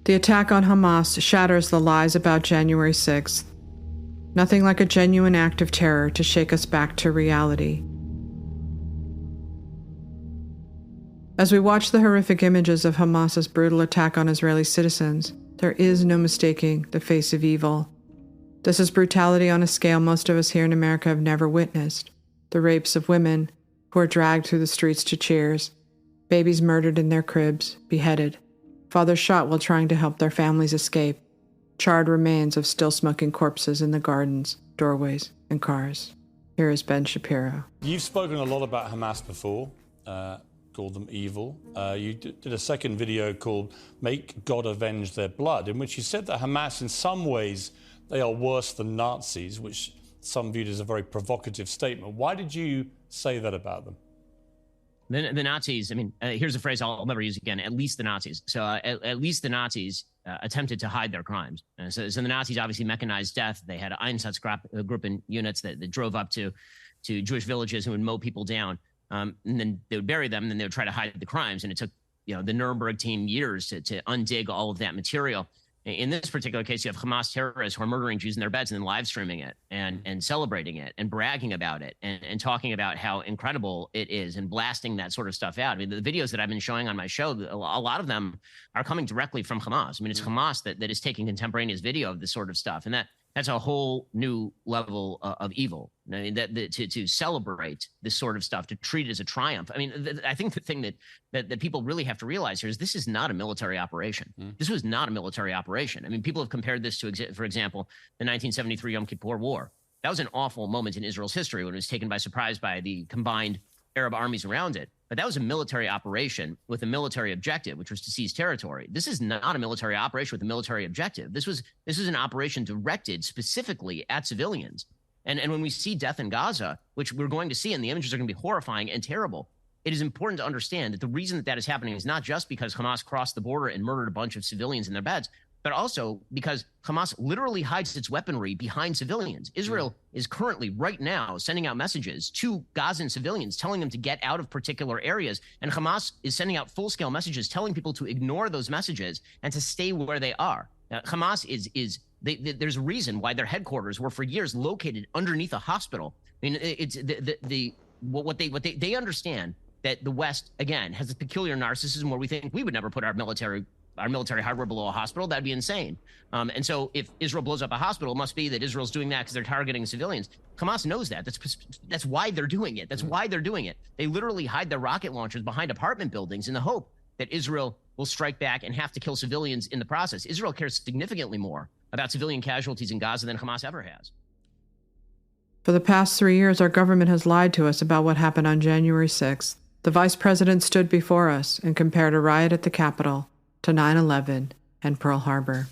The attack on Hamas shatters the lies about January 6th. Nothing like a genuine act of terror to shake us back to reality. As we watch the horrific images of Hamas's brutal attack on Israeli citizens, there is no mistaking the face of evil. This is brutality on a scale most of us here in America have never witnessed. The rapes of women who are dragged through the streets to cheers, babies murdered in their cribs, beheaded, fathers shot while trying to help their families escape, charred remains of still smoking corpses in the gardens, doorways, and cars. Here is Ben Shapiro. You've spoken a lot about Hamas before, called them evil. You did a second video called Make God Avenge Their Blood, in which you said that Hamas, in some ways, they are worse than Nazis, which some viewed as a very provocative statement. Why did you say that about them? The Nazis, I mean, here's a phrase I'll never use again, at least the Nazis. So at least the Nazis attempted to hide their crimes. So the Nazis obviously mechanized death. They had Einsatzgruppen units that drove up to Jewish villages and would mow people down. And then they would bury them, and then they would try to hide the crimes. And it took, the Nuremberg team years to undig all of that material. In this particular case, you have Hamas terrorists who are murdering Jews in their beds and then live streaming it and celebrating it and bragging about it and talking about how incredible it is and blasting that sort of stuff out. I mean, the videos that I've been showing on my show, a lot of them are coming directly from Hamas. I mean, it's Hamas that is taking contemporaneous video of this sort of stuff. And that's a whole new level of evil. I mean, to celebrate this sort of stuff, to treat it as a triumph. I mean, I think the thing that people really have to realize here is this is not a military operation. This was not a military operation. I mean, people have compared this to, for example, the 1973 Yom Kippur War. That was an awful moment in Israel's history when it was taken by surprise by the combined Arab armies around it. But that was a military operation with a military objective, which was to seize territory. This is not a military operation with a military objective. This was an operation directed specifically at civilians. And when we see death in Gaza, which we're going to see, and the images are going to be horrifying and terrible, it is important to understand that the reason that is happening is not just because Hamas crossed the border and murdered a bunch of civilians in their beds, but also because Hamas literally hides its weaponry behind civilians. Israel is currently, right now, sending out messages to Gazan civilians, telling them to get out of particular areas. And Hamas is sending out full-scale messages, telling people to ignore those messages and to stay where they are. Hamas there's a reason why their headquarters were for years located underneath a hospital. I mean, it's what they understand that the West, again, has a peculiar narcissism where we think we would never put our military hardware below a hospital. That'd be insane. And so if Israel blows up a hospital, it must be that Israel's doing that because they're targeting civilians. Hamas knows that. That's why they're doing it. That's why they're doing it. They literally hide their rocket launchers behind apartment buildings in the hope that Israel will strike back and have to kill civilians in the process. Israel cares significantly more about civilian casualties in Gaza than Hamas ever has. For the past 3 years, our government has lied to us about what happened on January 6th. The vice president stood before us and compared a riot at the Capitol to 9/11 and Pearl Harbor.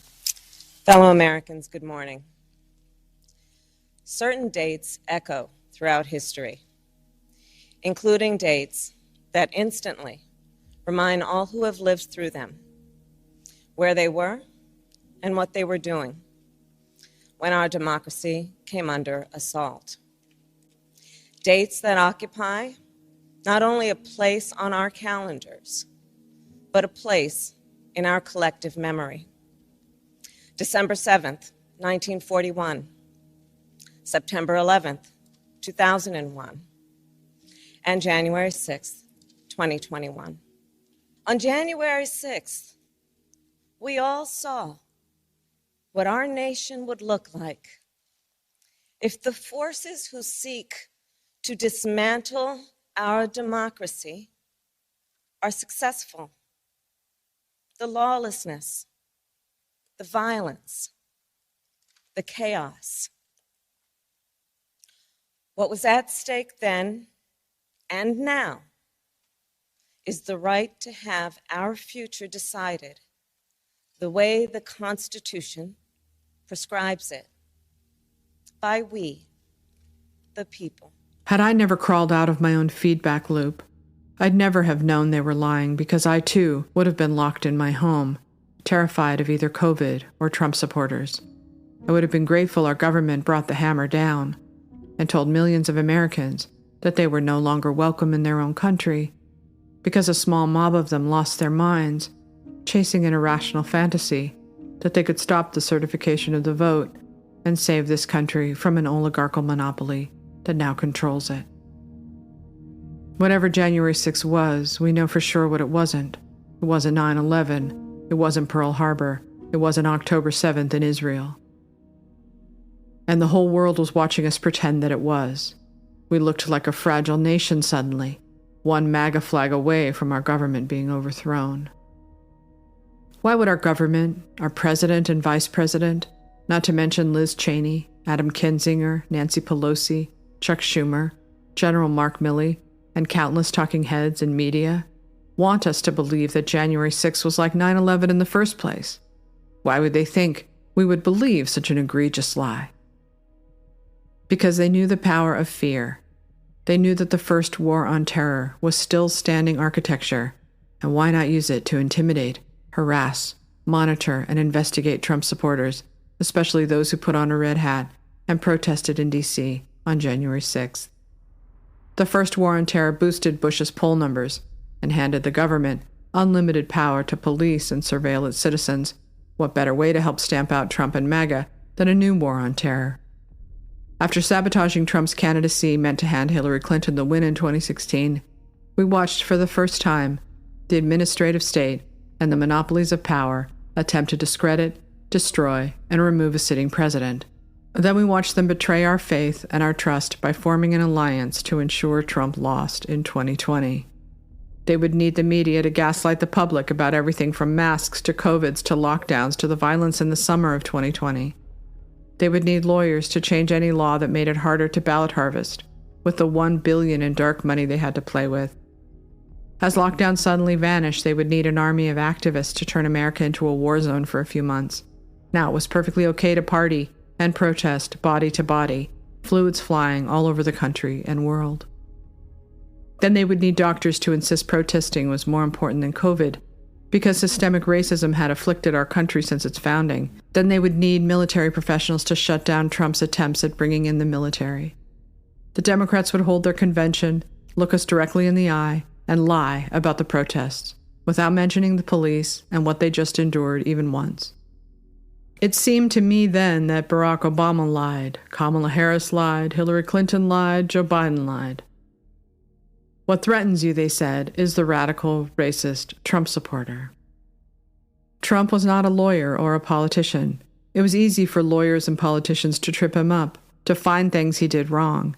Fellow Americans, good morning. Certain dates echo throughout history, including dates that instantly remind all who have lived through them where they were and what they were doing when our democracy came under assault. Dates that occupy not only a place on our calendars, but a place in our collective memory. December 7th, 1941, September 11th, 2001, and January 6th, 2021. On January 6th, we all saw what our nation would look like if the forces who seek to dismantle our democracy are successful. The lawlessness, the violence, the chaos. What was at stake then and now is the right to have our future decided the way the Constitution prescribes it, by we, the people. Had I never crawled out of my own feedback loop, I'd never have known they were lying because I, too, would have been locked in my home, terrified of either COVID or Trump supporters. I would have been grateful our government brought the hammer down and told millions of Americans that they were no longer welcome in their own country because a small mob of them lost their minds chasing an irrational fantasy that they could stop the certification of the vote and save this country from an oligarchical monopoly that now controls it. Whatever January 6th was, we know for sure what it wasn't. It wasn't 9/11. It wasn't Pearl Harbor. It wasn't October 7th in Israel. And the whole world was watching us pretend that it was. We looked like a fragile nation suddenly, one MAGA flag away from our government being overthrown. Why would our government, our president and vice president, not to mention Liz Cheney, Adam Kinzinger, Nancy Pelosi, Chuck Schumer, General Mark Milley, and countless talking heads in media, want us to believe that January 6th was like 9/11 in the first place? Why would they think we would believe such an egregious lie? Because they knew the power of fear. They knew that the first war on terror was still standing architecture, and why not use it to intimidate, harass, monitor, and investigate Trump supporters, especially those who put on a red hat and protested in D.C. on January 6th. The first war on terror boosted Bush's poll numbers and handed the government unlimited power to police and surveil its citizens. What better way to help stamp out Trump and MAGA than a new war on terror? After sabotaging Trump's candidacy meant to hand Hillary Clinton the win in 2016, we watched for the first time the administrative state and the monopolies of power attempt to discredit, destroy, and remove a sitting president. Then we watched them betray our faith and our trust by forming an alliance to ensure Trump lost in 2020. They would need the media to gaslight the public about everything from masks to COVIDs to lockdowns to the violence in the summer of 2020. They would need lawyers to change any law that made it harder to ballot harvest, with the $1 billion in dark money they had to play with. As lockdowns suddenly vanished, they would need an army of activists to turn America into a war zone for a few months. Now it was perfectly okay to party and protest body to body, fluids flying all over the country and world. Then they would need doctors to insist protesting was more important than COVID, because systemic racism had afflicted our country since its founding. Then they would need military professionals to shut down Trump's attempts at bringing in the military. The Democrats would hold their convention, look us directly in the eye, and lie about the protests, without mentioning the police and what they just endured even once. It seemed to me then that Barack Obama lied, Kamala Harris lied, Hillary Clinton lied, Joe Biden lied. What threatens you, they said, is the radical, racist Trump supporter. Trump was not a lawyer or a politician. It was easy for lawyers and politicians to trip him up, to find things he did wrong.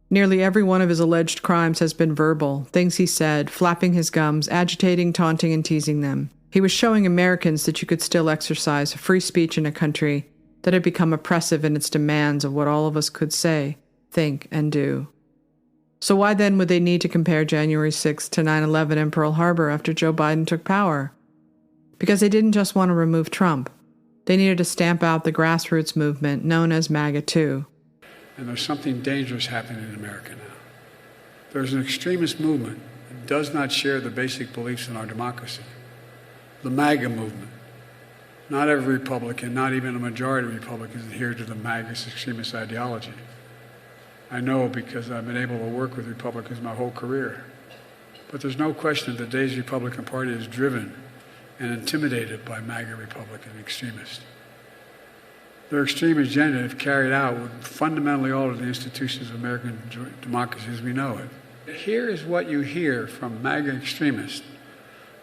Nearly every one of his alleged crimes has been verbal, things he said, flapping his gums, agitating, taunting, and teasing them. He was showing Americans that you could still exercise free speech in a country that had become oppressive in its demands of what all of us could say, think, and do. So why then would they need to compare January 6th to 9/11 and Pearl Harbor after Joe Biden took power? Because they didn't just want to remove Trump. They needed to stamp out the grassroots movement known as MAGA too. And there's something dangerous happening in America now. There's an extremist movement that does not share the basic beliefs in our democracy. The MAGA movement. Not every Republican, not even a majority of Republicans adhere to the MAGA extremist ideology. I know because I've been able to work with Republicans my whole career. But there's no question that today's Republican Party is driven and intimidated by MAGA Republican extremists. Their extreme agenda, if carried out, would fundamentally alter the institutions of American democracy as we know it. Here is what you hear from MAGA extremists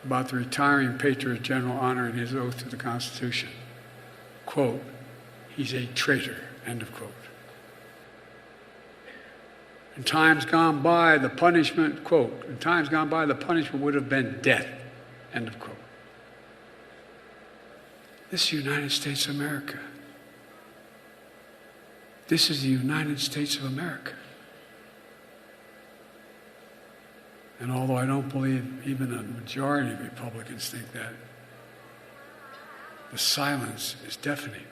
about the retiring Patriot General honoring his oath to the Constitution. Quote, he's a traitor, end of quote. In times gone by, the punishment, quote, in times gone by, the punishment would have been death, end of quote. This is the United States of America. This is the United States of America. And although I don't believe even a majority of Republicans think that, the silence is deafening.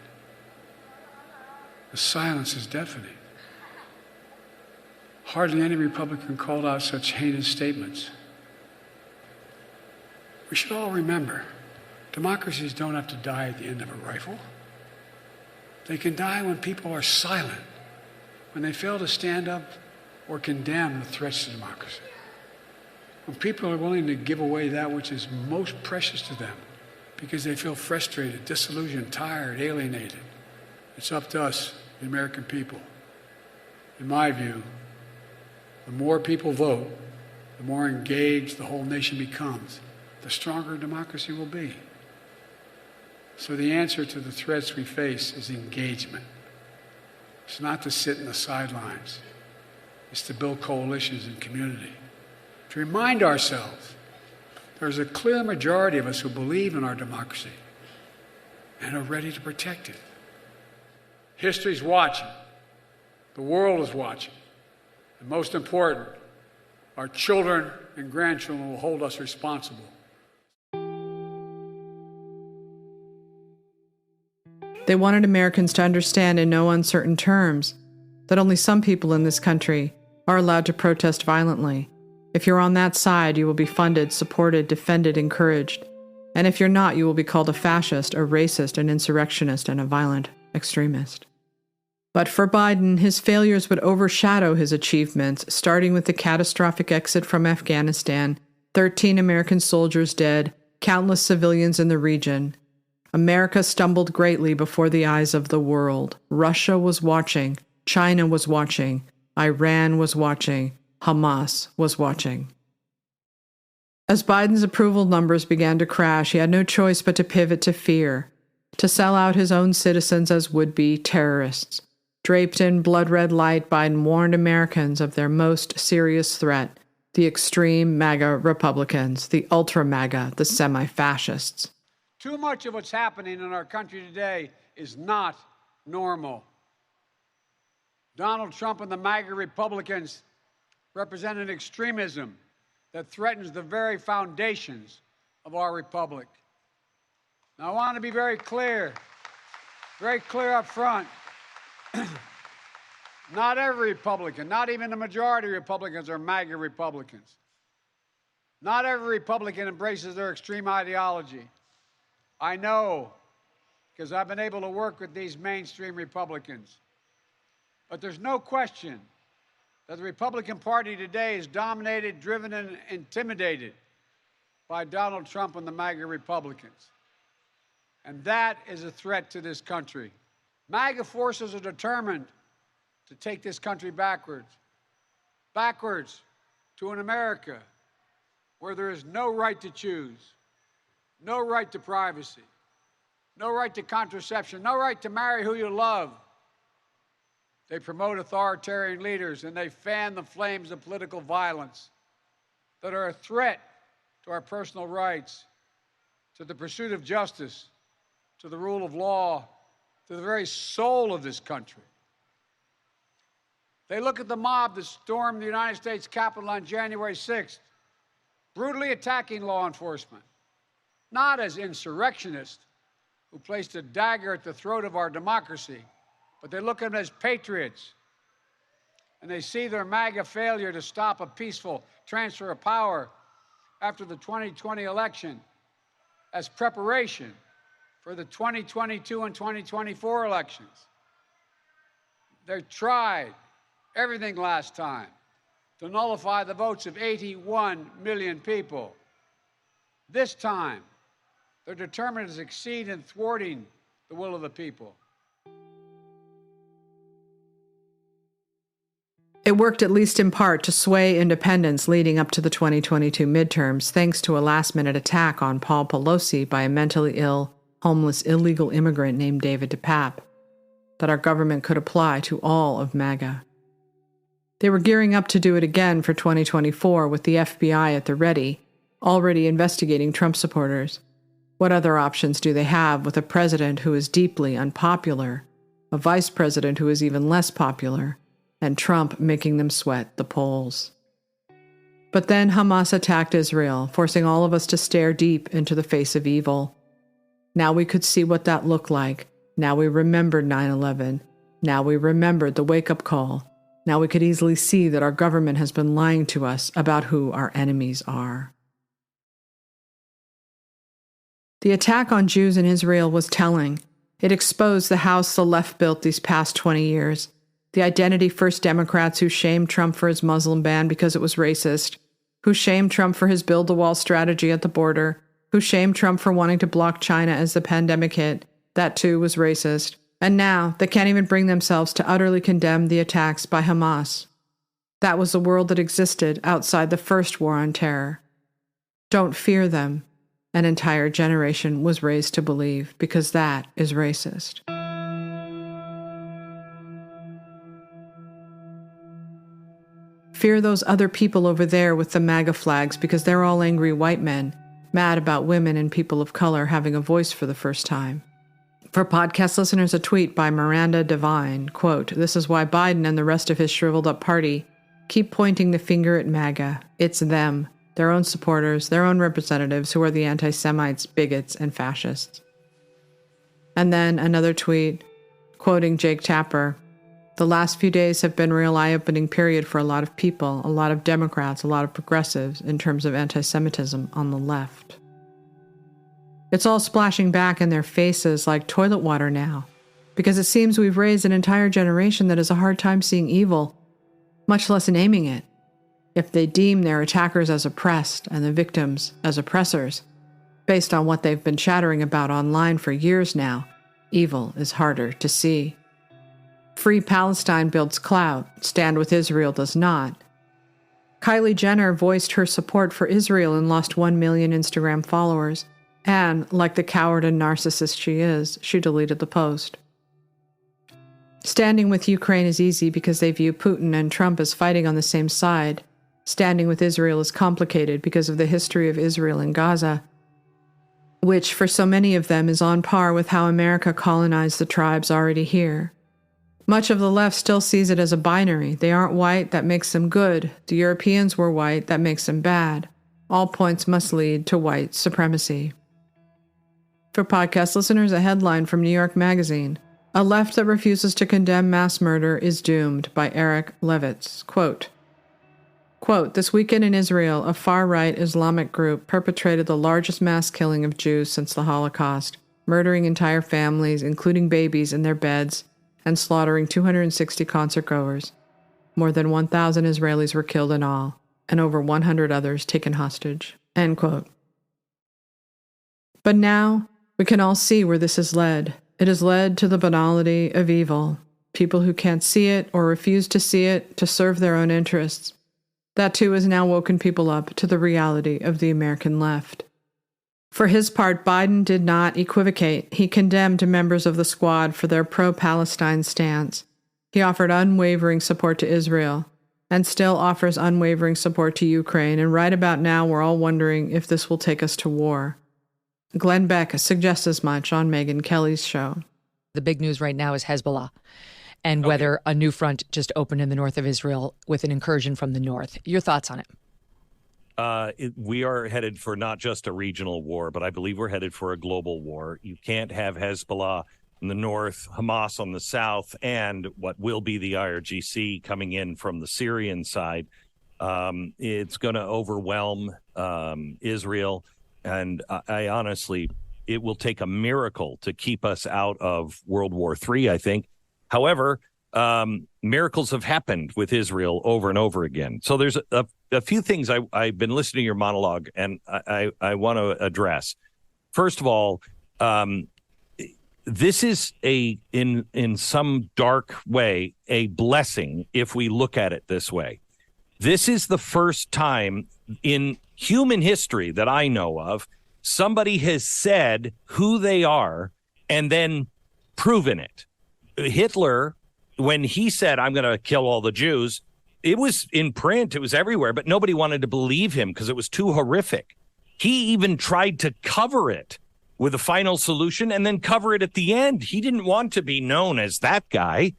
The silence is deafening. Hardly any Republican called out such heinous statements. We should all remember, democracies don't have to die at the end of a rifle. They can die when people are silent, when they fail to stand up or condemn the threats to democracy. When people are willing to give away that which is most precious to them, because they feel frustrated, disillusioned, tired, alienated. It's up to us, the American people. In my view, the more people vote, the more engaged the whole nation becomes, the stronger democracy will be. So the answer to the threats we face is engagement. It's not to sit in the sidelines. It's to build coalitions and community. To remind ourselves there's a clear majority of us who believe in our democracy and are ready to protect it. History's watching. The world is watching. And most important, our children and grandchildren will hold us responsible. They wanted Americans to understand in no uncertain terms that only some people in this country are allowed to protest violently. If you're on that side, you will be funded, supported, defended, encouraged. And if you're not, you will be called a fascist, a racist, an insurrectionist, and a violent extremist. But for Biden, his failures would overshadow his achievements, starting with the catastrophic exit from Afghanistan, 13 American soldiers dead, countless civilians in the region. America stumbled greatly before the eyes of the world. Russia was watching. China was watching. Iran was watching. Hamas was watching. As Biden's approval numbers began to crash, he had no choice but to pivot to fear, to sell out his own citizens as would-be terrorists. Draped in blood-red light, Biden warned Americans of their most serious threat, the extreme MAGA Republicans, the ultra-MAGA, the semi-fascists. Too much of what's happening in our country today is not normal. Donald Trump and the MAGA Republicans represent an extremism that threatens the very foundations of our republic. Now, I want to be very clear up front. Not every Republican, not even the majority of Republicans are MAGA Republicans. Not every Republican embraces their extreme ideology. I know, because I've been able to work with these mainstream Republicans. But there's no question that the Republican Party today is dominated, driven, and intimidated by Donald Trump and the MAGA Republicans. And that is a threat to this country. MAGA forces are determined to take this country backwards to an America where there is no right to choose, no right to privacy, no right to contraception, no right to marry who you love. They promote authoritarian leaders and they fan the flames of political violence that are a threat to our personal rights, to the pursuit of justice, to the rule of law, to the very soul of this country. They look at the mob that stormed the United States Capitol on January 6th, brutally attacking law enforcement, not as insurrectionists who placed a dagger at the throat of our democracy, but they look at them as patriots. And they see their MAGA failure to stop a peaceful transfer of power after the 2020 election as preparation for the 2022 and 2024 elections. They tried everything last time to nullify the votes of 81 million people. This time, they're determined to succeed in thwarting the will of the people. It worked at least in part to sway independents leading up to the 2022 midterms, thanks to a last-minute attack on Paul Pelosi by a mentally ill, homeless, illegal immigrant named David DePape, that our government could apply to all of MAGA. They were gearing up to do it again for 2024 with the FBI at the ready, already investigating Trump supporters. What other options do they have with a president who is deeply unpopular, a vice president who is even less popular, and Trump making them sweat the polls? But then Hamas attacked Israel, forcing all of us to stare deep into the face of evil. Now we could see what that looked like. Now we remembered 9/11. Now we remembered the wake-up call. Now we could easily see that our government has been lying to us about who our enemies are. The attack on Jews in Israel was telling. It exposed the house the left built these past 20 years. The identity-first Democrats who shamed Trump for his Muslim ban because it was racist, who shamed Trump for his build-the-wall strategy at the border, who shamed Trump for wanting to block China as the pandemic hit. That too was racist. And now they can't even bring themselves to utterly condemn the attacks by Hamas. That was the world that existed outside the first war on terror. Don't fear them, an entire generation was raised to believe, because that is racist. Fear those other people over there with the MAGA flags, because they're all angry white men, mad about women and people of color having a voice for the first time. For podcast listeners, a tweet by Miranda Devine, quote, "This is why Biden and the rest of his shriveled up party keep pointing the finger at MAGA. It's them, their own supporters, their own representatives who are the anti-Semites, bigots, and fascists." And then another tweet, quoting Jake Tapper, "The last few days have been a real eye-opening period for a lot of people, a lot of Democrats, a lot of progressives, in terms of anti-Semitism on the left. It's all splashing back in their faces like toilet water now, because it seems we've raised an entire generation that has a hard time seeing evil, much less naming it. If they deem their attackers as oppressed and the victims as oppressors, based on what they've been chattering about online for years now, evil is harder to see. Free Palestine builds clout, Stand with Israel does not. Kylie Jenner voiced her support for Israel and lost 1 million Instagram followers, and, like the coward and narcissist she is, she deleted the post. Standing with Ukraine is easy because they view Putin and Trump as fighting on the same side. Standing with Israel is complicated because of the history of Israel and Gaza, which for so many of them is on par with how America colonized the tribes already here. Much of the left still sees it as a binary. They aren't white, that makes them good. The Europeans were white, that makes them bad. All points must lead to white supremacy. For podcast listeners, a headline from New York Magazine. "A left that refuses to condemn mass murder is doomed," by Eric Levitz. Quote, "This weekend in Israel, a far-right Islamic group perpetrated the largest mass killing of Jews since the Holocaust, murdering entire families, including babies in their beds, and slaughtering 260 concertgoers. More than 1,000 Israelis were killed in all, and over 100 others taken hostage." End quote. But now, we can all see where this has led. It has led to the banality of evil. People who can't see it or refuse to see it to serve their own interests. That too has now woken people up to the reality of the American left. For his part, Biden did not equivocate. He condemned members of the squad for their pro-Palestine stance. He offered unwavering support to Israel, and still offers unwavering support to Ukraine. And right about now, we're all wondering if this will take us to war. Glenn Beck suggests as much on Megyn Kelly's show. The big news right now is Hezbollah, and whether a new front just opened in the north of Israel with an incursion from the north. Your thoughts on it? We are headed for not just a regional war, but I believe we're headed for a global war. You can't have Hezbollah in the north, Hamas on the south, and what will be the IRGC coming in from the Syrian side. It's going to overwhelm Israel. And I honestly, it will take a miracle to keep us out of World War III, I think. However, miracles have happened with Israel over and over again. So there's a few things I've been listening to your monologue, and I want to address. First of all, this is in some dark way, a blessing if we look at it this way. This is the first time in human history that I know of, somebody has said who they are and then proven it. Hitler, when he said, "I'm going to kill all the Jews," it was in print, it was everywhere, but nobody wanted to believe him because it was too horrific. He even tried to cover it with a final solution and then cover it at the end. He didn't want to be known as that guy.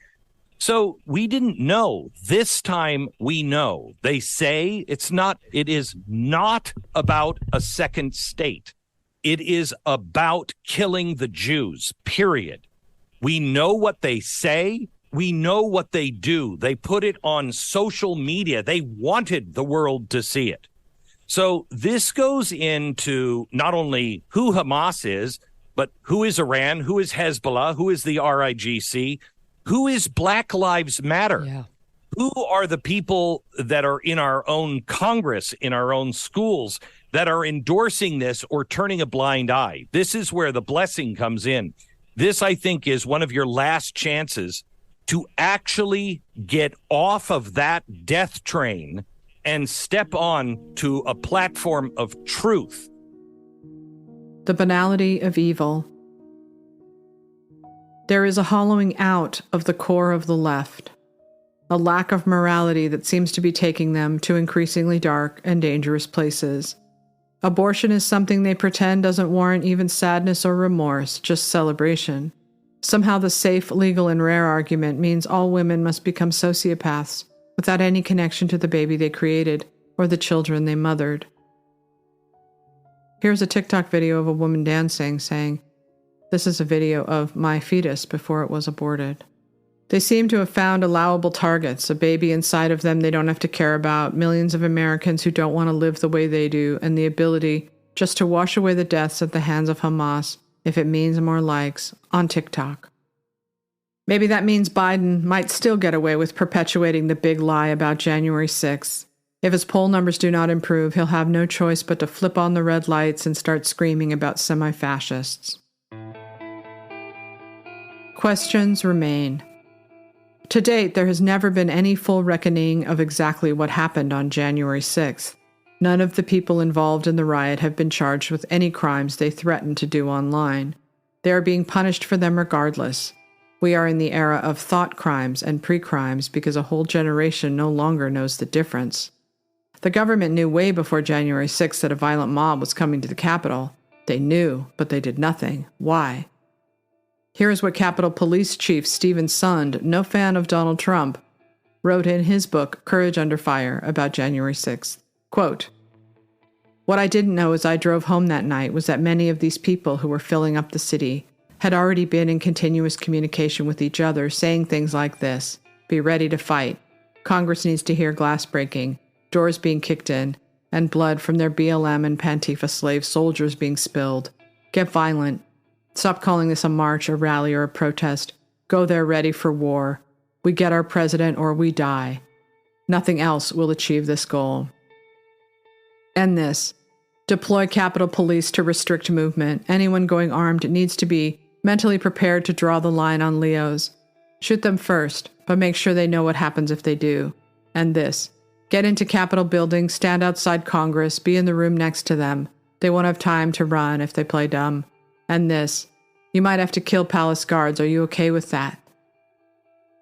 So we didn't know. This time we know. They say it is not about a second state. It is about killing the Jews, period. We know what they say. We know what they do. They put it on social media. They wanted the world to see it. So this goes into not only who Hamas is, but who is Iran, who is Hezbollah, who is the RIGC, who is Black Lives Matter? Yeah. Who are the people that are in our own Congress, in our own schools, that are endorsing this or turning a blind eye? This is where the blessing comes in. This, I think, is one of your last chances to actually get off of that death train and step on to a platform of truth. The banality of evil. There is a hollowing out of the core of the left, a lack of morality that seems to be taking them to increasingly dark and dangerous places. Abortion is something they pretend doesn't warrant even sadness or remorse, just celebration. Somehow the safe, legal, and rare argument means all women must become sociopaths without any connection to the baby they created or the children they mothered. Here's a TikTok video of a woman dancing, saying, "This is a video of my fetus before it was aborted." They seem to have found allowable targets, a baby inside of them they don't have to care about, millions of Americans who don't want to live the way they do, and the ability just to wash away the deaths at the hands of Hamas if it means more likes on TikTok. Maybe that means Biden might still get away with perpetuating the big lie about January 6th. If his poll numbers do not improve, he'll have no choice but to flip on the red lights and start screaming about semi-fascists. Questions remain. To date, there has never been any full reckoning of exactly what happened on January 6th. None of the people involved in the riot have been charged with any crimes they threatened to do online. They are being punished for them regardless. We are in the era of thought crimes and pre-crimes because a whole generation no longer knows the difference. The government knew way before January 6th that a violent mob was coming to the Capitol. They knew, but they did nothing. Why? Here is what Capitol Police Chief Stephen Sund, no fan of Donald Trump, wrote in his book, Courage Under Fire, about January 6th. Quote, "What I didn't know as I drove home that night was that many of these people who were filling up the city had already been in continuous communication with each other, saying things like this: be ready to fight. Congress needs to hear glass breaking, doors being kicked in, and blood from their BLM and Pantifa slave soldiers being spilled. Get violent. Stop calling this a march, a rally, or a protest. Go there ready for war. We get our president or we die. Nothing else will achieve this goal." End this. Deploy Capitol Police to restrict movement. Anyone going armed needs to be mentally prepared to draw the line on Leos. Shoot them first, but make sure they know what happens if they do. And this. Get into Capitol building, stand outside Congress, be in the room next to them. They won't have time to run if they play dumb. And this. You might have to kill palace guards. Are you okay with that?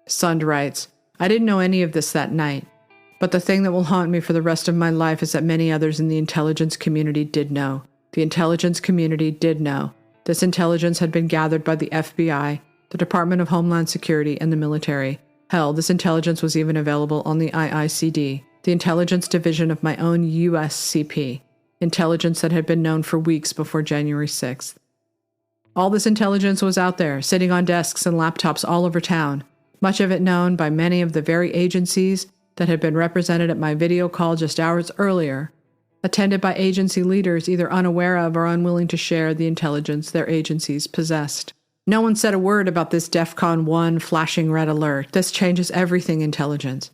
Sund writes, "I didn't know any of this that night, but the thing that will haunt me for the rest of my life is that many others in the intelligence community did know. The intelligence community did know. This intelligence had been gathered by the FBI, the Department of Homeland Security, and the military. Hell, this intelligence was even available on the IICD, the intelligence division of my own USCP, intelligence that had been known for weeks before January 6th. All this intelligence was out there, sitting on desks and laptops all over town, much of it known by many of the very agencies that had been represented at my video call just hours earlier, attended by agency leaders either unaware of or unwilling to share the intelligence their agencies possessed. No one said a word about this DEFCON 1 flashing red alert. This changes everything intelligence.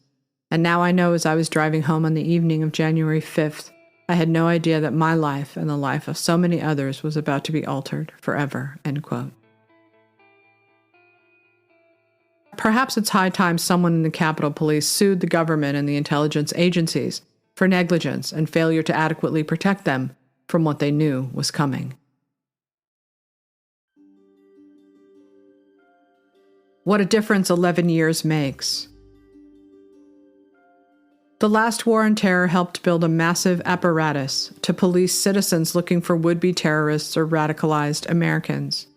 And now I know as I was driving home on the evening of January 5th, I had no idea that my life and the life of so many others was about to be altered forever." End quote. Perhaps it's high time someone in the Capitol Police sued the government and the intelligence agencies for negligence and failure to adequately protect them from what they knew was coming. What a difference 11 years makes. The last war on terror helped build a massive apparatus to police citizens looking for would-be terrorists or radicalized Americans.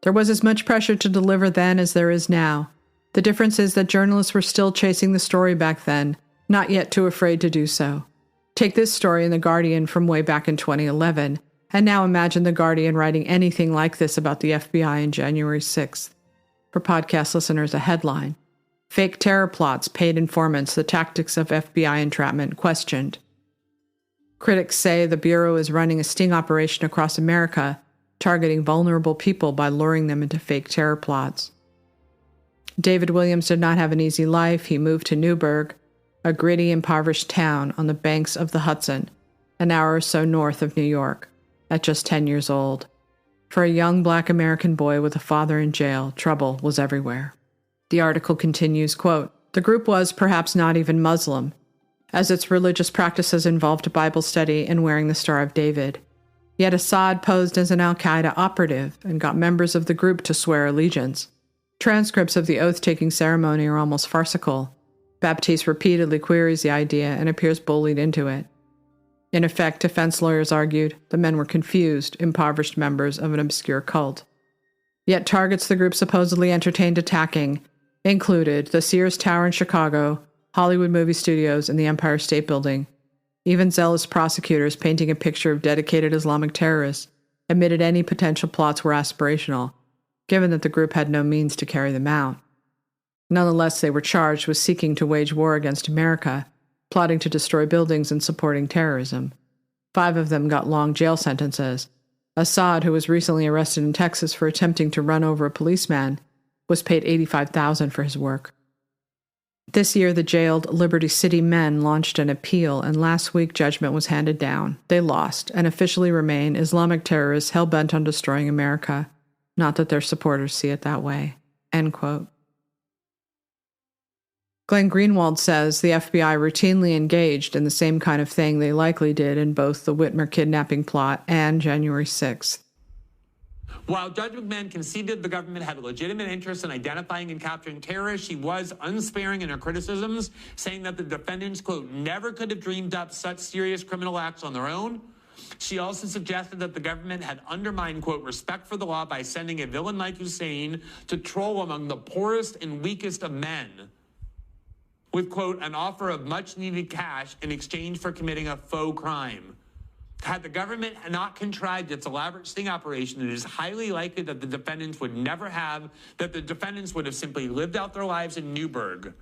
There was as much pressure to deliver then as there is now. The difference is that journalists were still chasing the story back then, not yet too afraid to do so. Take this story in The Guardian from way back in 2011, and now imagine The Guardian writing anything like this about the FBI on January 6th. For podcast listeners, a headline: "Fake terror plots, paid informants, the tactics of FBI entrapment questioned." Critics say the Bureau is running a sting operation across America, targeting vulnerable people by luring them into fake terror plots. David Williams did not have an easy life. He moved to Newburgh, a gritty, impoverished town on the banks of the Hudson, an hour or so north of New York, at just 10 years old. For a young Black American boy with a father in jail, trouble was everywhere. The article continues, quote, "The group was perhaps not even Muslim, as its religious practices involved Bible study and wearing the Star of David. Yet Assad posed as an al-Qaeda operative and got members of the group to swear allegiance. Transcripts of the oath-taking ceremony are almost farcical. Baptiste repeatedly queries the idea and appears bullied into it. In effect, defense lawyers argued the men were confused, impoverished members of an obscure cult. Yet targets the group supposedly entertained attacking included the Sears Tower in Chicago, Hollywood movie studios, and the Empire State Building. Even zealous prosecutors painting a picture of dedicated Islamic terrorists admitted any potential plots were aspirational, given that the group had no means to carry them out. Nonetheless, they were charged with seeking to wage war against America, plotting to destroy buildings and supporting terrorism. 5 of them got long jail sentences. Assad, who was recently arrested in Texas for attempting to run over a policeman, was paid $85,000 for his work. This year, the jailed Liberty City men launched an appeal, and last week judgment was handed down. They lost, and officially remain Islamic terrorists hell-bent on destroying America. Not that their supporters see it that way." End quote. Glenn Greenwald says the FBI routinely engaged in the same kind of thing they likely did in both the Whitmer kidnapping plot and January 6th. While Judge McMahon conceded the government had a legitimate interest in identifying and capturing terrorists, she was unsparing in her criticisms, saying that the defendants, quote, never could have dreamed up such serious criminal acts on their own. She also suggested that the government had undermined, quote, respect for the law by sending a villain like Hussein to troll among the poorest and weakest of men, with, quote, an offer of much-needed cash in exchange for committing a faux crime. Had the government not contrived its elaborate sting operation, it is highly likely that the defendants would have simply lived out their lives in Newburgh,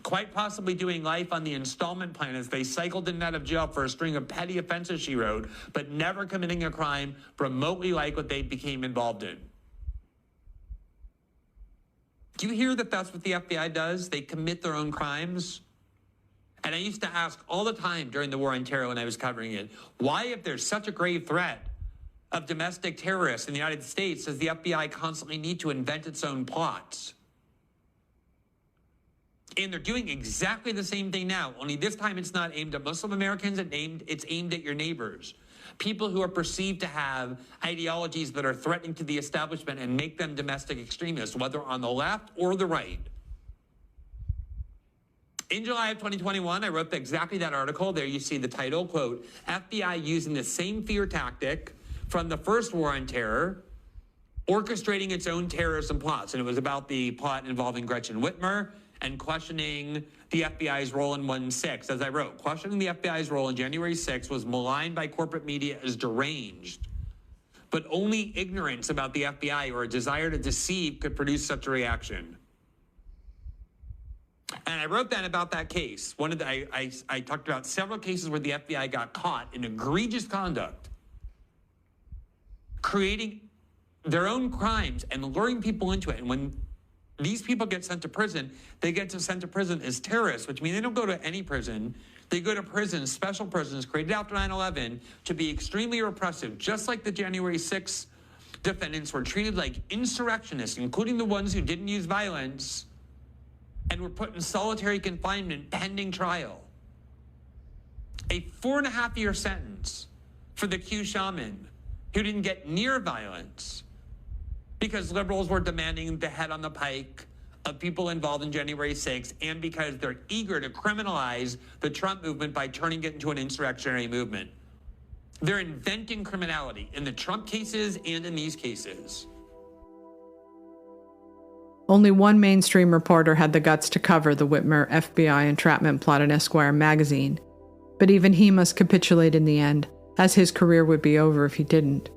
quite possibly doing life on the installment plan as they cycled in and out of jail for a string of petty offenses, she wrote, but never committing a crime remotely like what they became involved in. Do you hear that that's what the FBI does? They commit their own crimes. And I used to ask all the time during the war on terror when I was covering it, why, if there's such a grave threat of domestic terrorists in the United States, does the FBI constantly need to invent its own plots? And they're doing exactly the same thing now, only this time it's not aimed at Muslim Americans, it's aimed at your neighbors. People who are perceived to have ideologies that are threatening to the establishment and make them domestic extremists, whether on the left or the right. In July of 2021, I wrote exactly that article. There you see the title, quote, FBI using the same fear tactic from the first war on terror, orchestrating its own terrorism plots. And it was about the plot involving Gretchen Whitmer and questioning the FBI's role in 1/6. As I wrote, questioning the FBI's role in January 6th was maligned by corporate media as deranged. But only ignorance about the FBI or a desire to deceive could produce such a reaction. And I wrote that about that case. I talked about several cases where the FBI got caught in egregious conduct, creating their own crimes and luring people into it. And when these people get sent to prison, they get sent to prison as terrorists, which means they don't go to any prison. They go to prisons, special prisons created after 9/11 to be extremely repressive, just like the January 6th defendants were treated like insurrectionists, including the ones who didn't use violence, and were put in solitary confinement pending trial. A 4.5-year sentence for the Q shaman who didn't get near violence because liberals were demanding the head on the pike of people involved in January 6th, and because they're eager to criminalize the Trump movement by turning it into an insurrectionary movement. They're inventing criminality in the Trump cases and in these cases. Only one mainstream reporter had the guts to cover the Whitmer FBI entrapment plot in Esquire magazine, but even he must capitulate in the end, as his career would be over if he didn't,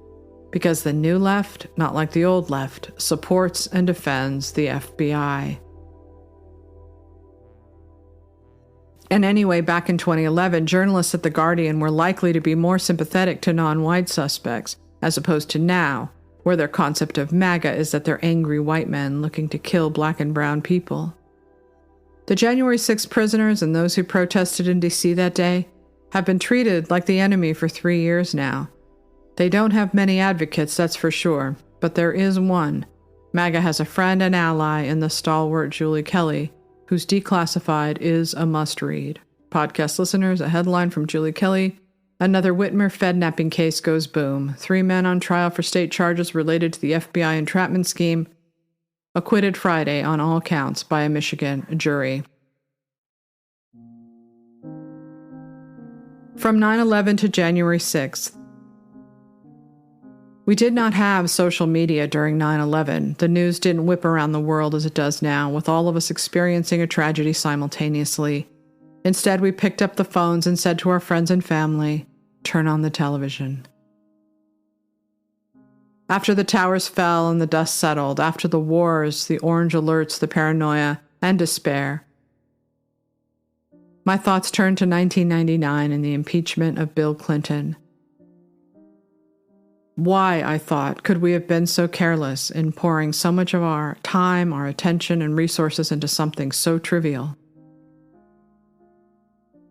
because the new left, not like the old left, supports and defends the FBI. And anyway, back in 2011, journalists at The Guardian were likely to be more sympathetic to non-white suspects, as opposed to now, where their concept of MAGA is that they're angry white men looking to kill black and brown people. The January 6th prisoners and those who protested in D.C. that day have been treated like the enemy for 3 years now. They don't have many advocates, that's for sure, but there is one. MAGA has a friend and ally in the stalwart Julie Kelly, whose Declassified is a must-read. Podcast listeners, a headline from Julie Kelly: another Whitmer Fed-napping case goes boom. 3 men on trial for state charges related to the FBI entrapment scheme, acquitted Friday on all counts by a Michigan jury. From 9/11 to January 6th. We did not have social media during 9/11. The news didn't whip around the world as it does now, with all of us experiencing a tragedy simultaneously. Instead, we picked up the phones and said to our friends and family, "Turn on the television." After the towers fell and the dust settled, after the wars, the orange alerts, the paranoia, and despair, my thoughts turned to 1999 and the impeachment of Bill Clinton. Why, I thought, could we have been so careless in pouring so much of our time, our attention, and resources into something so trivial?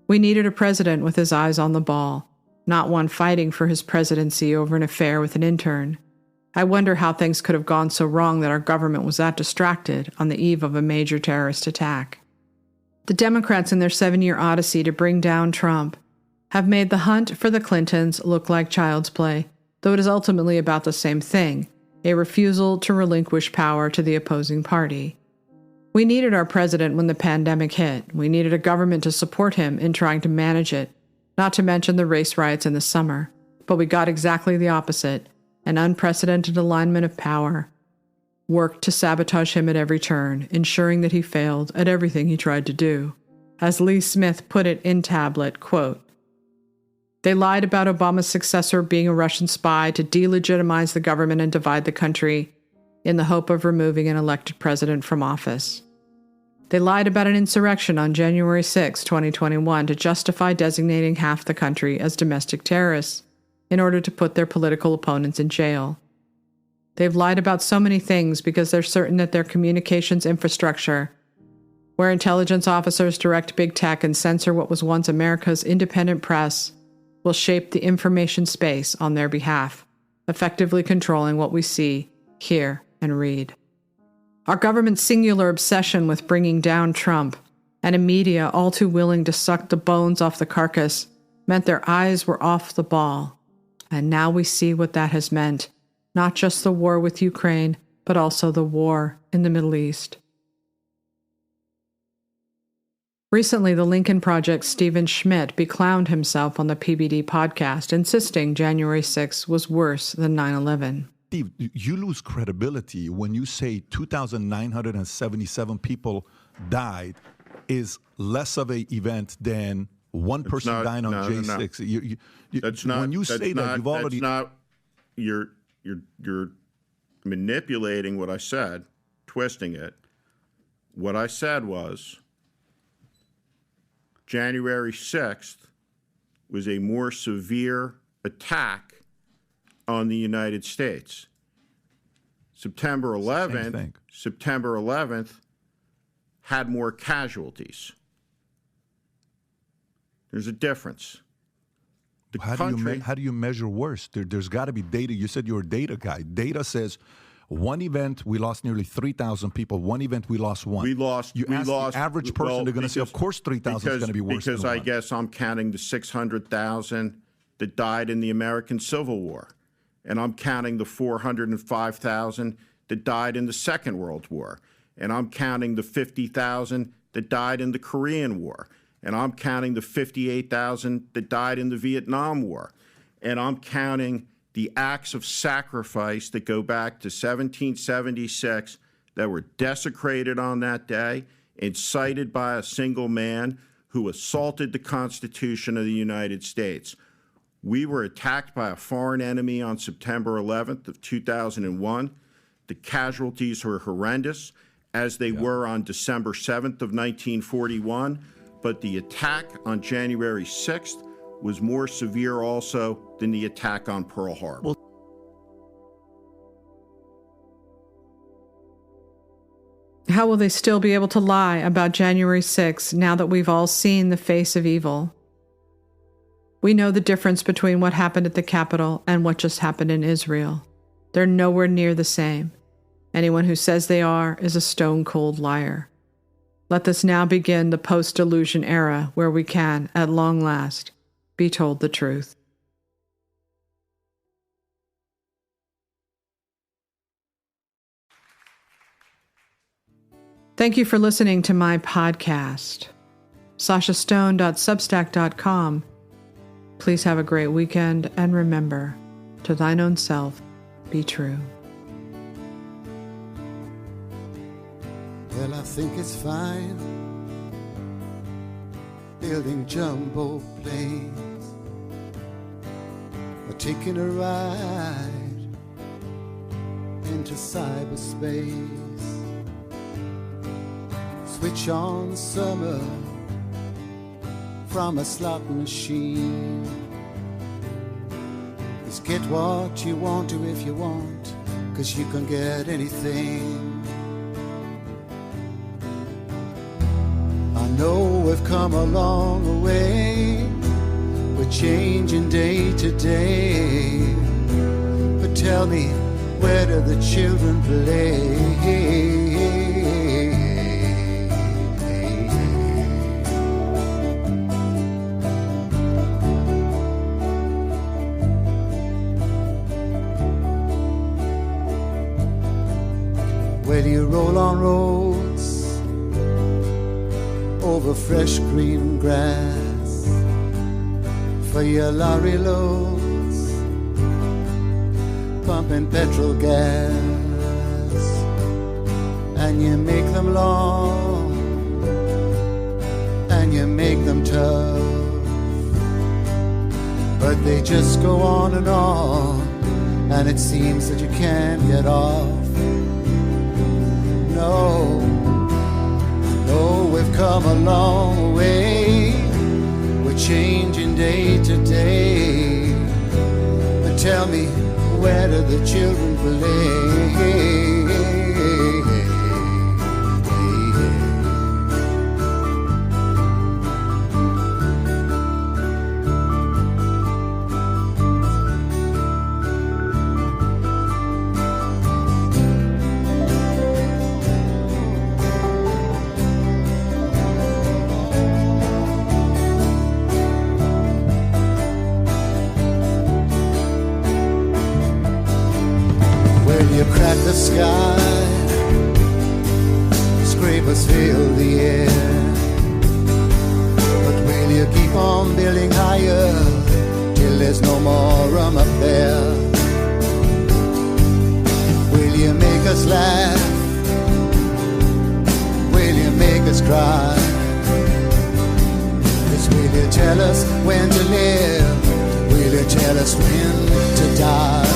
We needed a president with his eyes on the ball, not one fighting for his presidency over an affair with an intern. I wonder how things could have gone so wrong that our government was that distracted on the eve of a major terrorist attack. The Democrats, in their 7-year odyssey to bring down Trump, have made the hunt for the Clintons look like child's play, though it is ultimately about the same thing, a refusal to relinquish power to the opposing party. We needed our president when the pandemic hit. We needed a government to support him in trying to manage it, not to mention the race riots in the summer. But we got exactly the opposite, an unprecedented alignment of power, worked to sabotage him at every turn, ensuring that he failed at everything he tried to do. As Lee Smith put it in Tablet, quote, "They lied about Obama's successor being a Russian spy to delegitimize the government and divide the country in the hope of removing an elected president from office. They lied about an insurrection on January 6, 2021 to justify designating half the country as domestic terrorists in order to put their political opponents in jail. They've lied about so many things because they're certain that their communications infrastructure, where intelligence officers direct big tech and censor what was once America's independent press, will shape the information space on their behalf, effectively controlling what we see, hear, and read. Our government's singular obsession with bringing down Trump, and a media all too willing to suck the bones off the carcass, meant their eyes were off the ball. And now we see what that has meant, not just the war with Ukraine, but also the war in the Middle East." Recently, the Lincoln Project's Stephen Schmidt beclowned himself on the PBD podcast, insisting January 6 was worse than 9/11. Steve, you lose credibility when you say 2,977 people died is less of an event than one person dying on J6. When you say that, you've already... You're manipulating what I said, twisting it. What I said was January 6th was a more severe attack on the United States. September 11th had more casualties. There's a difference. How do you measure worse? There's got to be data. You said you're a data guy. Data says one event we lost nearly 3,000 people. One event we lost one. The average person, they're going to say, of course 3,000 is going to be worse than one. Because I guess I'm counting the 600,000 that died in the American Civil War. And I'm counting the 405,000 that died in the Second World War. And I'm counting the 50,000 that died in the Korean War. And I'm counting the 58,000 that died in the Vietnam War. And I'm counting the acts of sacrifice that go back to 1776 that were desecrated on that day, incited by a single man who assaulted the Constitution of the United States. We were attacked by a foreign enemy on September 11th of 2001. The casualties were horrendous, as they were on December 7th of 1941. But the attack on January 6th was more severe also than the attack on Pearl Harbor. How will they still be able to lie about January 6th now that we've all seen the face of evil? We know the difference between what happened at the Capitol and what just happened in Israel. They're nowhere near the same. Anyone who says they are is a stone-cold liar. Let this now begin the post-delusion era where we can, at long last, be told the truth. Thank you for listening to my podcast. sashastone.substack.com. Please have a great weekend, and remember, to thine own self, be true. Well, I think it's fine building jumbo planes or taking a ride into cyberspace. Switch on summer from a slot machine. Just get what you want to if you want, 'cause you can get anything. I know we've come a long way, we're changing day to day, but tell me, where do the children play? Where you roll on roads over fresh green grass for your lorry loads, pumping petrol gas, and you make them long and you make them tough, but they just go on, and it seems that you can't get off. No, we've come a long way, we're changing day to day, but tell me, where do the children play? Crack the sky, scrapers fill the air, but will you keep on building higher till there's no more room up there? Will you make us laugh? Will you make us cry? Yes, will you tell us when to live? Will you tell us when to die?